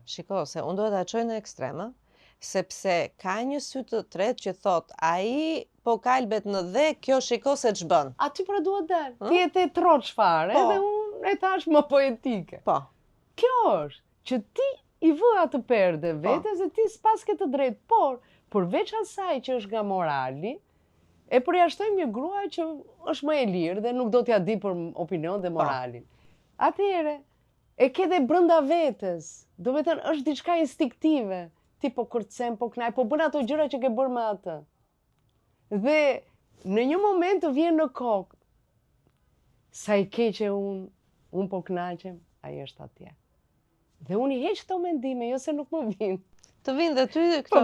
Shiko, se unë duhet ta çoj në ekstrema, sepse ka një sy të tretë që thot, ai po kalbet në dhe, kjo shiko se ç'bën. Aty pra duhet dal. Ti e te troç fare, edhe unë e thash më poetike. Po. Kjo është, që ti i vë atë perde vetes dhe ti s'pas ke të drejtë, por përveç asaj që është nga morali, e përjashtojmë një grua që është më e lirë dhe nuk do t'ja di për opinion dhe moralin. Atëherë, e ke dhe brënda vetes, do me thënë është diçka instinktive, ti po kërcem, po knaj, po bën ato gjëra që ke bërë me atë. Dhe në një moment të vjen në kokë, sa i keqe unë po knaqem, ai është atje. Dhe unë i heq këto mendime, jo se nuk më vinë. Të vinë dhe ty këto. Po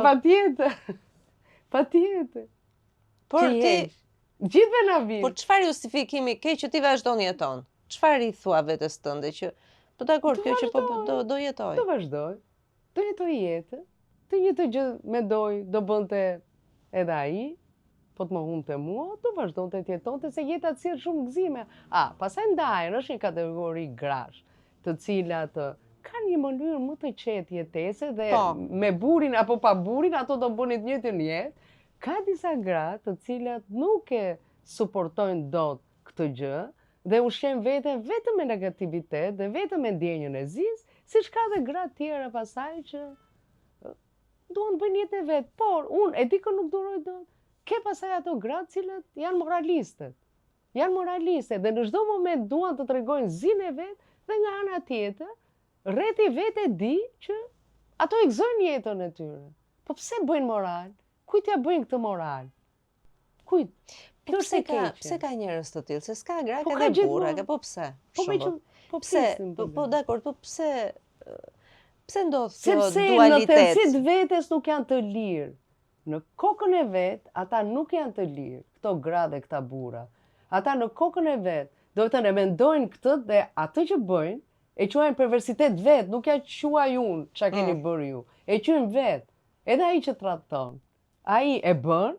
patjetër. Por ti gjithve na vinë. Por çfarë justifikimi ke që ti vazhdon jeton? Çfarë i thua vetes tënde që po dakord, kjo që po do jetoj. Do vazhdoj. Do jetoj jetë. Të njëjtë gjë mendoj do bënte edhe ai, po të më humte mua, do vazhdonte të jetonte se jeta sjell shumë gëzime. Pastaj ndahen, është një kategori grash, të cilat kanë një mënyrë më të qetë jetese dhe me burin apo pa burin, ato do bënin të njëjtën jetë. Ka disa gra të cilat nuk e suportojnë dot këtë gjë dhe ushqejnë veten vetëm me negativitet dhe vetëm me ndjenjën e zis, siç ka dhe gra tjera pasaj që duan të bëjnë jetën e vet. Por unë e di që nuk duroj dot. Ke pasaj ato gra të cilat janë moraliste. Janë moraliste dhe në çdo moment duan të tregojnë zinë e vet dhe nga ana tjetër, rreti vet e di që ato e gëzojnë jetën e tyre. Po pse bëjnë moral? Kujt ja bëjnë këtë moral? Kujt? Po pse ka njerëz të tillë? Se s'ka gra, ka dhe burra, po pse? Po dakord, po pse ndodh kjo dualitet? Sepse në tërësitë vetes nuk janë të lirë. Në kokën e vet, ata nuk janë të lirë, këto gra dhe këta burra. Ata në kokën e vet, do të thënë mendojnë këtë dhe atë që bëjnë, e quajnë perversitet vet, nuk ja quaj unë çka keni bërë ju. E quajnë vet. Edhe ai që tradhton. Ai e bën,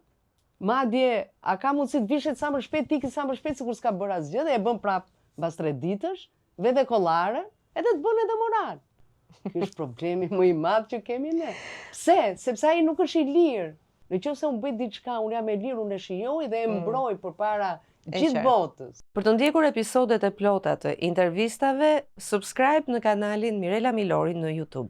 madje a ka mundësi të vishet sa më shpejt, tiki sa më shpejt sikur s'ka bërë asgjë dhe e bën prapë mbas 3 ditësh, vete kollare, edhe të bën edhe moral. Ky është problemi më i madh që kemi ne. Pse? Sepse ai nuk është i lirë. Nëse unë bëj diçka, unë jam e lirë, unë e shijoj dhe e mbroj përpara gjithë botës. Për të ndjekur episodet e plota të intervistave, subscribe në kanalin Mirela Milori në YouTube.